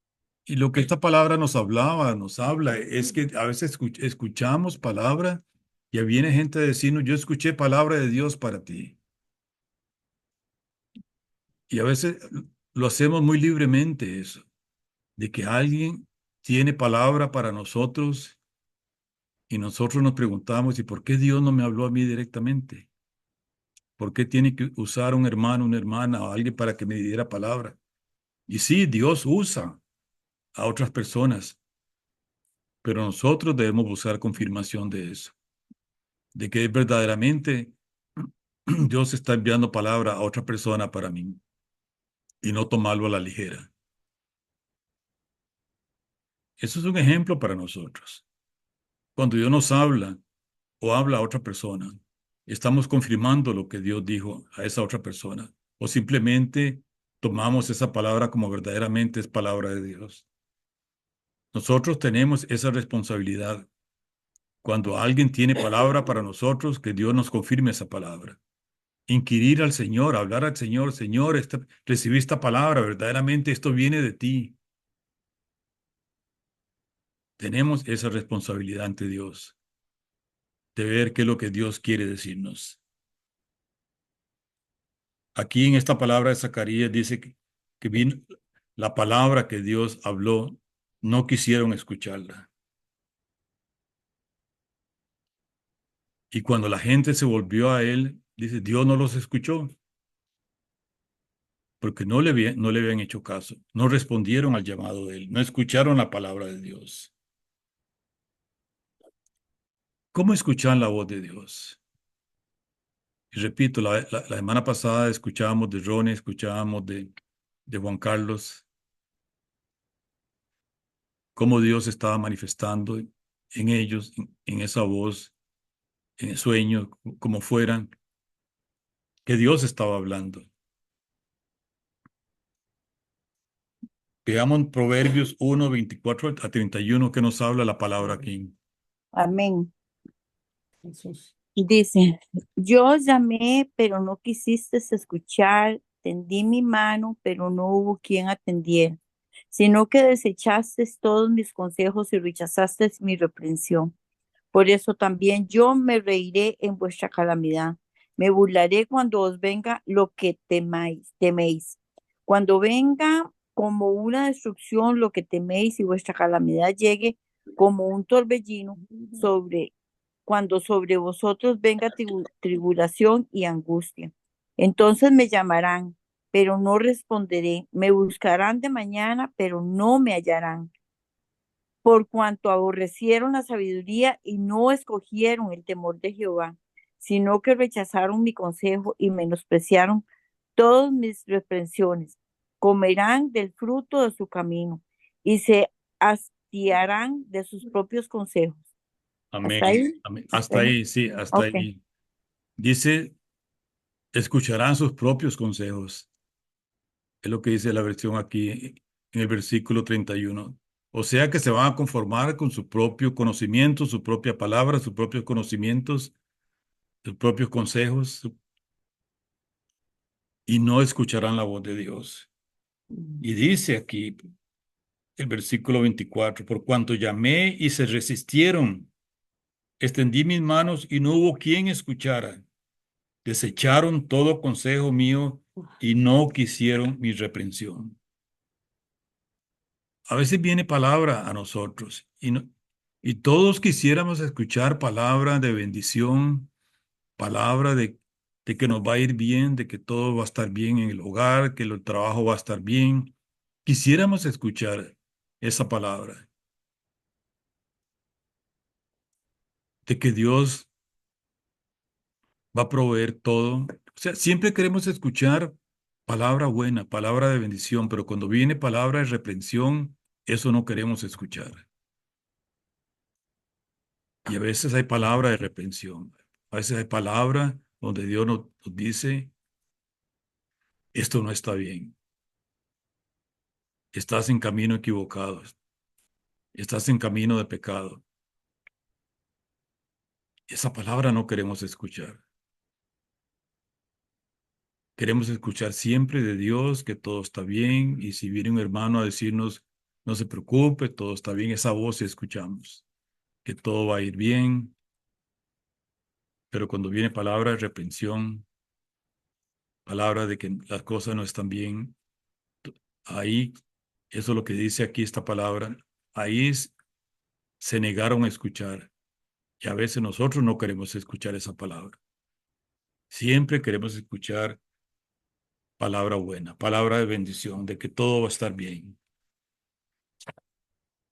y lo que esta palabra nos habla, es que a veces escuchamos palabra y viene gente a decirnos, yo escuché palabra de Dios para ti. Y a veces lo hacemos muy libremente eso, de que alguien tiene palabra para nosotros y nosotros nos preguntamos, ¿y por qué Dios no me habló a mí directamente? ¿Por qué tiene que usar un hermano, una hermana o alguien para que me diera palabra? Y sí, Dios usa a otras personas, pero nosotros debemos buscar confirmación de eso, de que verdaderamente Dios está enviando palabra a otra persona para mí y no tomarlo a la ligera. Eso es un ejemplo para nosotros. Cuando Dios nos habla o habla a otra persona, estamos confirmando lo que Dios dijo a esa otra persona o simplemente tomamos esa palabra como verdaderamente es palabra de Dios. Nosotros tenemos esa responsabilidad. Cuando alguien tiene palabra para nosotros, que Dios nos confirme esa palabra. Inquirir al Señor, hablar al Señor, Señor, recibí esta palabra, verdaderamente esto viene de ti. Tenemos esa responsabilidad ante Dios, de ver qué es lo que Dios quiere decirnos. Aquí en esta palabra de Zacarías dice que vino la palabra que Dios habló, no quisieron escucharla. Y cuando la gente se volvió a él, dice, Dios no los escuchó, porque no le habían hecho caso, no respondieron al llamado de él, no escucharon la palabra de Dios. ¿Cómo escuchan la voz de Dios? Y repito, la semana pasada escuchábamos de Ronnie, escuchábamos de Juan Carlos, cómo Dios estaba manifestando en ellos, en esa voz, en el sueño, como fueran, que Dios estaba hablando. Veamos Proverbios 1, 24 a 31 que nos habla la palabra aquí. Amén. Jesús. Dice, yo llamé, pero no quisiste escuchar, tendí mi mano, pero no hubo quien atendiera, sino que desechaste todos mis consejos y rechazaste mi reprensión. Por eso también yo me reiré en vuestra calamidad. Me burlaré cuando os venga lo que teméis. Cuando venga como una destrucción lo que teméis y vuestra calamidad llegue como un torbellino cuando sobre vosotros venga tribulación y angustia. Entonces me llamarán, pero no responderé. Me buscarán de mañana, pero no me hallarán. Por cuanto aborrecieron la sabiduría y no escogieron el temor de Jehová, sino que rechazaron mi consejo y menospreciaron todas mis reprensiones. Comerán del fruto de su camino y se hastiarán de sus propios consejos. ¿Hasta Amén. ahí? Amén. ¿Hasta Hasta ahí? ahí, sí, hasta Ok. ahí. Dice, escucharán sus propios consejos. Es lo que dice la versión aquí en el versículo 31. O sea que se van a conformar con su propio conocimiento, su propia palabra, sus propios conocimientos, sus propios consejos, y no escucharán la voz de Dios. Y dice aquí el versículo 24, por cuanto llamé y se resistieron, extendí mis manos y no hubo quien escuchara. Desecharon todo consejo mío y no quisieron mi reprensión. A veces viene palabra a nosotros y todos quisiéramos escuchar palabra de bendición, palabra de que nos va a ir bien, de que todo va a estar bien en el hogar, que el trabajo va a estar bien. Quisiéramos escuchar esa palabra, de que Dios va a proveer todo. O sea, siempre queremos escuchar palabra buena, palabra de bendición, pero cuando viene palabra de reprensión, eso no queremos escuchar. Y a veces hay palabra de reprensión. A veces hay palabra donde Dios nos dice, esto no está bien. Estás en camino equivocado. Estás en camino de pecado. Esa palabra no queremos escuchar. Queremos escuchar siempre de Dios que todo está bien, y si viene un hermano a decirnos, no se preocupe, todo está bien, esa voz sí escuchamos, que todo va a ir bien. Pero cuando viene palabra de reprensión, palabra de que las cosas no están bien, ahí, eso es lo que dice aquí esta palabra, ahí se negaron a escuchar. Y a veces nosotros no queremos escuchar esa palabra. Siempre queremos escuchar palabra buena, palabra de bendición, de que todo va a estar bien.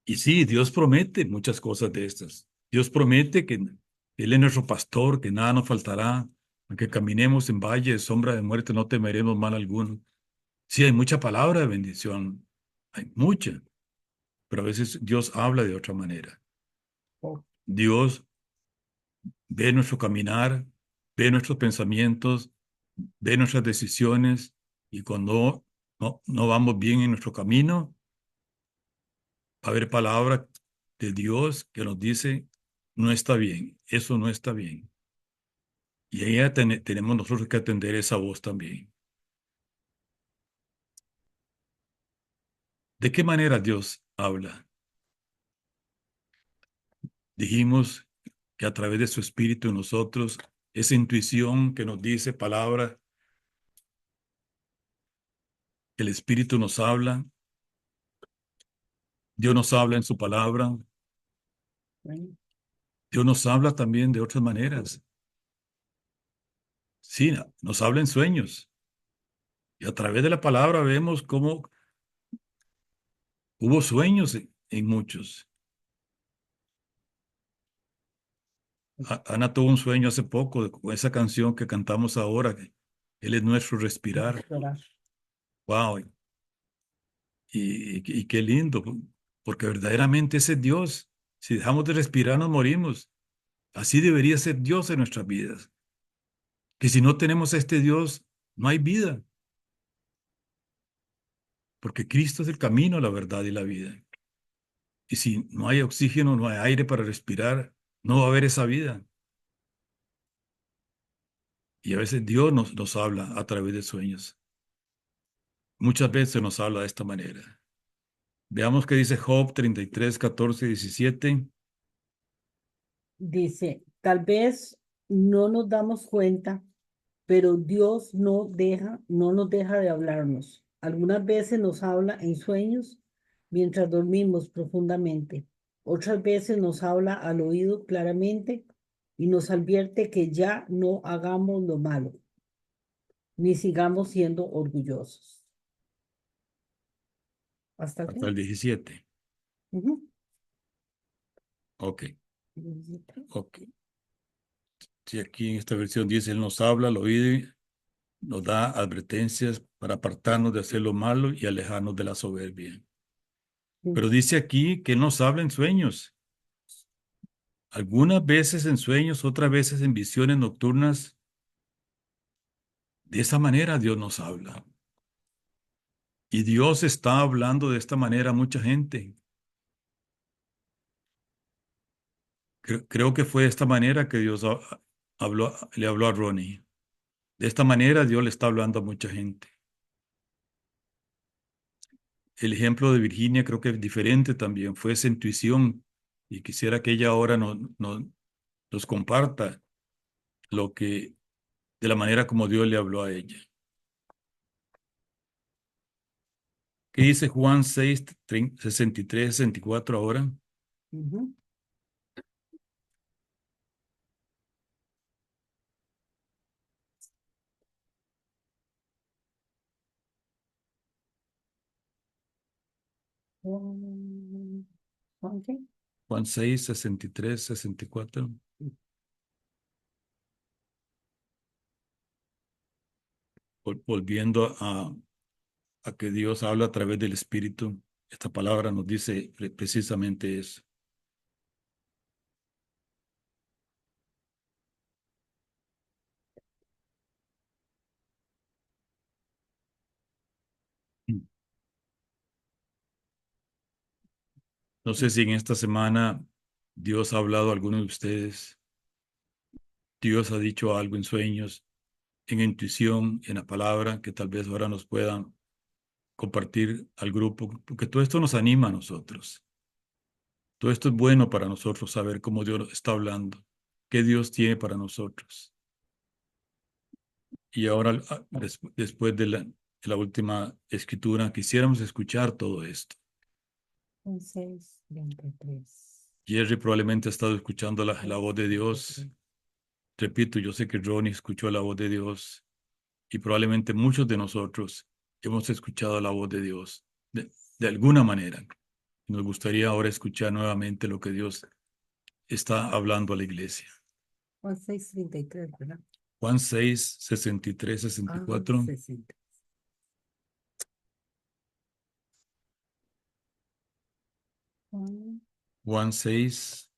Y sí, Dios promete muchas cosas de estas. Dios promete que Él es nuestro pastor, que nada nos faltará, aunque caminemos en valle de sombra de muerte, no temeremos mal alguno. Sí, hay mucha palabra de bendición, hay mucha, pero a veces Dios habla de otra manera. Dios ve nuestro caminar, ve nuestros pensamientos, ve nuestras decisiones, y cuando no vamos bien en nuestro camino, va a haber palabra de Dios que nos dice, no está bien, eso no está bien. Y ahí tenemos nosotros que atender esa voz también. ¿De qué manera Dios habla? Dijimos que a través de su Espíritu en nosotros, esa intuición que nos dice palabra, el Espíritu nos habla, Dios nos habla en su palabra, Dios nos habla también de otras maneras. Sí, nos habla en sueños. Y a través de la palabra vemos cómo hubo sueños en muchos. Ana tuvo un sueño hace poco con esa canción que cantamos ahora, que Él es nuestro respirar. Wow. Y qué lindo, porque verdaderamente ese es Dios. Si dejamos de respirar, nos morimos. Así debería ser Dios en nuestras vidas. Que si no tenemos a este Dios, no hay vida. Porque Cristo es el camino, la verdad y la vida. Y si no hay oxígeno, no hay aire para respirar, no va a haber esa vida. Y a veces Dios nos habla a través de sueños. Muchas veces nos habla de esta manera. Veamos qué dice Job 33, 14 y 17. Dice, tal vez no nos damos cuenta, pero Dios no nos deja de hablarnos. Algunas veces nos habla en sueños mientras dormimos profundamente. Otras veces nos habla al oído claramente y nos advierte que ya no hagamos lo malo, ni sigamos siendo orgullosos. ¿Hasta aquí? Hasta el 17. Ujú. Ok, 17. ok. Si aquí en esta versión dice, Él nos habla al oído y nos da advertencias para apartarnos de hacer lo malo y alejarnos de la soberbia. Pero dice aquí que Él nos habla en sueños. Algunas veces en sueños, otras veces en visiones nocturnas. De esa manera Dios nos habla. Y Dios está hablando de esta manera a mucha gente. Creo que fue de esta manera que Dios le habló a Ronnie. De esta manera Dios le está hablando a mucha gente. El ejemplo de Virginia creo que es diferente también. Fue esa intuición. Y quisiera que ella ahora nos comparta lo que, de la manera como Dios le habló a ella. ¿Qué dice Juan 6, 63, 64 ahora? Ujú. ¿Juan qué? Juan 6, 63, 64. Volviendo a que Dios habla a través del Espíritu, esta palabra nos dice precisamente eso. No sé si en esta semana Dios ha hablado a algunos de ustedes, Dios ha dicho algo en sueños, en intuición, en la palabra, que tal vez ahora nos puedan compartir al grupo, porque todo esto nos anima a nosotros. Todo esto es bueno para nosotros, saber cómo Dios está hablando, qué Dios tiene para nosotros. Y ahora, después de la última escritura, quisiéramos escuchar todo esto. 6, 23. Jerry probablemente ha estado escuchando la voz de Dios. Repito, yo sé que Ronnie escuchó la voz de Dios y probablemente muchos de nosotros hemos escuchado la voz de Dios de alguna manera. Nos gustaría ahora escuchar nuevamente lo que Dios está hablando a la iglesia. Juan 6, 33, ¿verdad? Juan 6, 63, 64. 60. Juan Juan 6,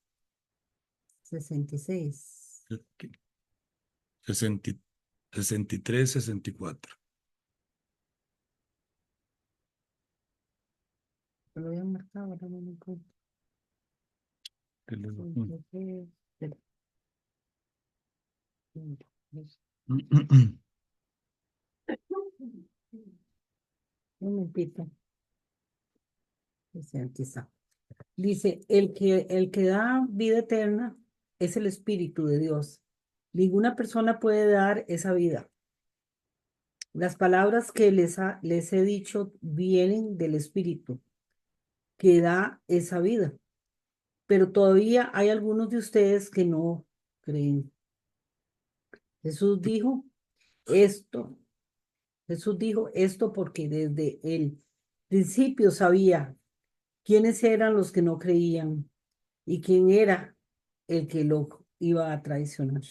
66. 60, 63, 64. Lo había marcado, ahora no me encuentro. 63, espera. 63. Un momentito. 60. Dice, el que da vida eterna es el Espíritu de Dios. Ninguna persona puede dar esa vida. Las palabras que les he dicho vienen del Espíritu, que da esa vida. Pero todavía hay algunos de ustedes que no creen. Jesús dijo esto. Jesús dijo esto porque desde el principio sabía quiénes eran los que no creían y quién era el que lo iba a traicionar.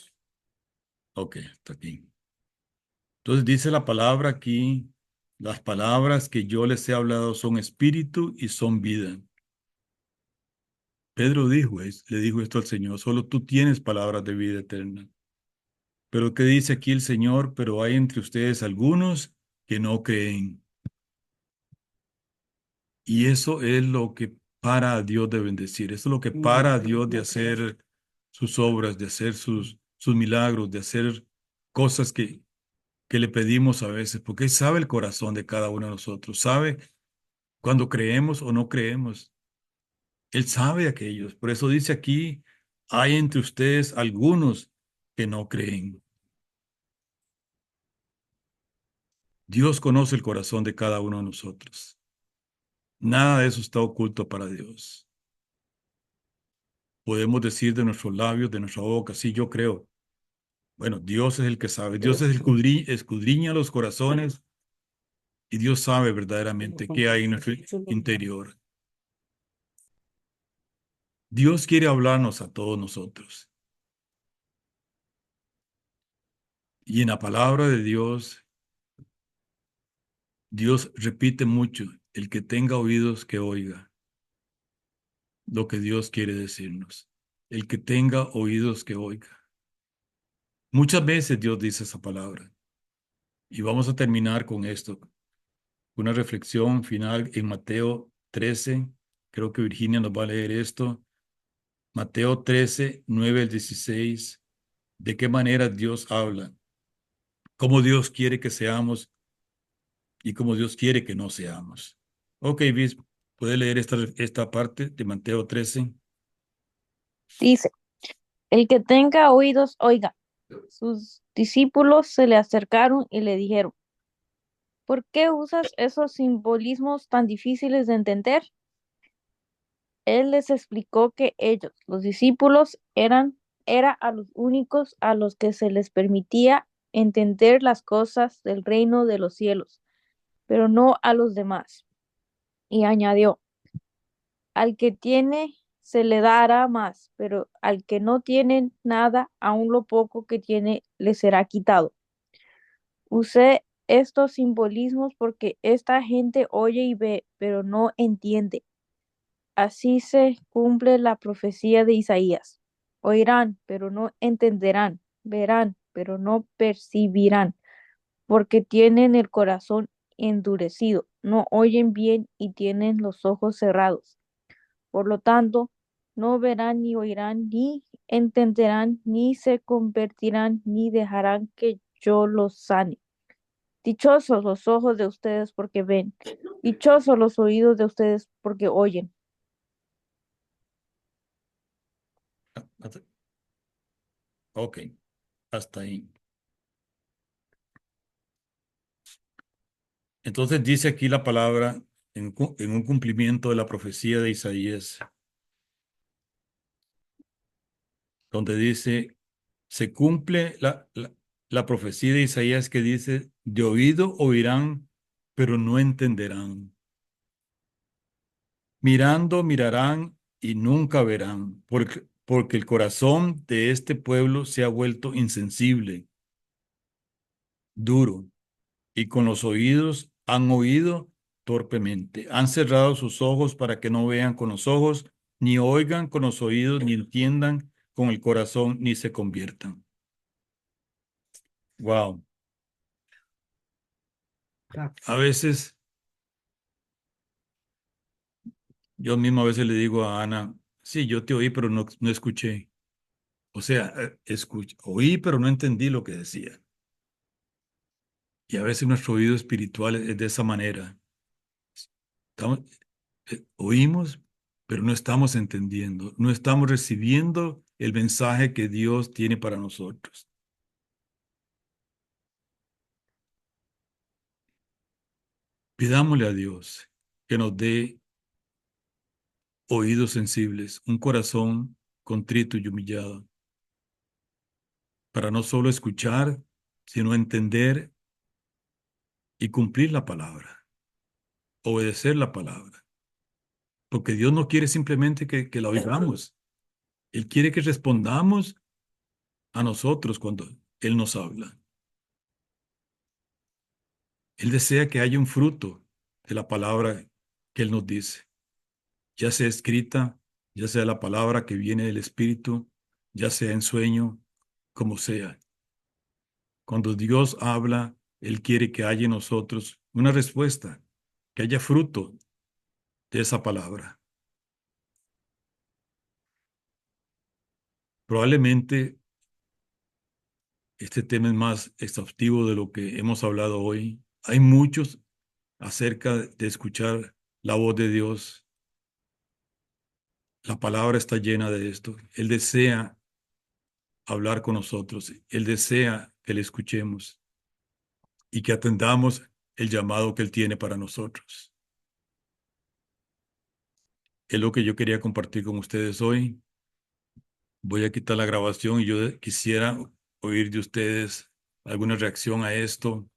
Ok, está aquí. Entonces dice la palabra aquí, las palabras que yo les he hablado son espíritu y son vida. Pedro le dijo esto al Señor, solo tú tienes palabras de vida eterna. Pero ¿qué dice aquí el Señor? Pero hay entre ustedes algunos que no creen. Y eso es lo que para a Dios de bendecir. Eso es lo que para a Dios de hacer sus obras, de hacer sus milagros, de hacer cosas que le pedimos a veces, porque Él sabe el corazón de cada uno de nosotros, sabe cuando creemos o no creemos. Él sabe aquellos. Por eso dice aquí, hay entre ustedes algunos que no creen. Dios conoce el corazón de cada uno de nosotros. Nada de eso está oculto para Dios. Podemos decir de nuestros labios, de nuestra boca, sí, yo creo. Bueno, Dios es el que sabe. Dios es el que escudriña los corazones y Dios sabe verdaderamente qué hay en nuestro interior. Dios quiere hablarnos a todos nosotros. Y en la palabra de Dios, Dios repite mucho, el que tenga oídos que oiga lo que Dios quiere decirnos. El que tenga oídos que oiga. Muchas veces Dios dice esa palabra. Y vamos a terminar con esto. Una reflexión final en Mateo 13. Creo que Virginia nos va a leer esto. Mateo 13, 9 al 16. ¿De qué manera Dios habla? ¿Cómo Dios quiere que seamos y cómo Dios quiere que no seamos? Ok, Viz, ¿puede leer esta parte de Mateo 13? Dice, el que tenga oídos, oiga. Sus discípulos se le acercaron y le dijeron, ¿por qué usas esos simbolismos tan difíciles de entender? Él les explicó que ellos, los discípulos, era a los únicos a los que se les permitía entender las cosas del reino de los cielos, pero no a los demás. Y añadió, al que tiene se le dará más, pero al que no tiene nada, aun lo poco que tiene le será quitado. Usé estos simbolismos porque esta gente oye y ve, pero no entiende. Así se cumple la profecía de Isaías. Oirán, pero no entenderán. Verán, pero no percibirán, porque tienen el corazón endurecido, no oyen bien y tienen los ojos cerrados. Por lo tanto, no verán ni oirán ni entenderán ni se convertirán ni dejarán que yo los sane. Dichosos los ojos de ustedes porque ven, dichosos los oídos de ustedes porque oyen. Ok, hasta ahí. Entonces dice aquí la palabra en un cumplimiento de la profecía de Isaías, donde dice, se cumple la profecía de Isaías que dice, de oído oirán, pero no entenderán. Mirando mirarán y nunca verán, porque el corazón de este pueblo se ha vuelto insensible, duro, y con los oídos han oído torpemente. Han cerrado sus ojos para que no vean con los ojos, ni oigan con los oídos, ni entiendan con el corazón, ni se conviertan. Wow. A veces, yo mismo a veces le digo a Ana, sí, yo te oí, pero no escuché. O sea, oí, pero no entendí lo que decía. Y a veces nuestro oído espiritual es de esa manera. Estamos, oímos, pero no estamos entendiendo, no estamos recibiendo el mensaje que Dios tiene para nosotros. Pidámosle a Dios que nos dé oídos sensibles, un corazón contrito y humillado, para no solo escuchar, sino entender y cumplir la palabra, obedecer la palabra. Porque Dios no quiere simplemente que la oigamos, Él quiere que respondamos a nosotros cuando Él nos habla. Él desea que haya un fruto de la palabra que Él nos dice, ya sea escrita, ya sea la palabra que viene del Espíritu, ya sea en sueño, como sea. Cuando Dios habla, Él quiere que haya en nosotros una respuesta, que haya fruto de esa palabra. Probablemente este tema es más exhaustivo de lo que hemos hablado hoy. Hay muchos acerca de escuchar la voz de Dios. La palabra está llena de esto. Él desea hablar con nosotros. Él desea que le escuchemos y que atendamos el llamado que Él tiene para nosotros. Es lo que yo quería compartir con ustedes hoy. Voy a quitar la grabación y yo quisiera oír de ustedes alguna reacción a esto.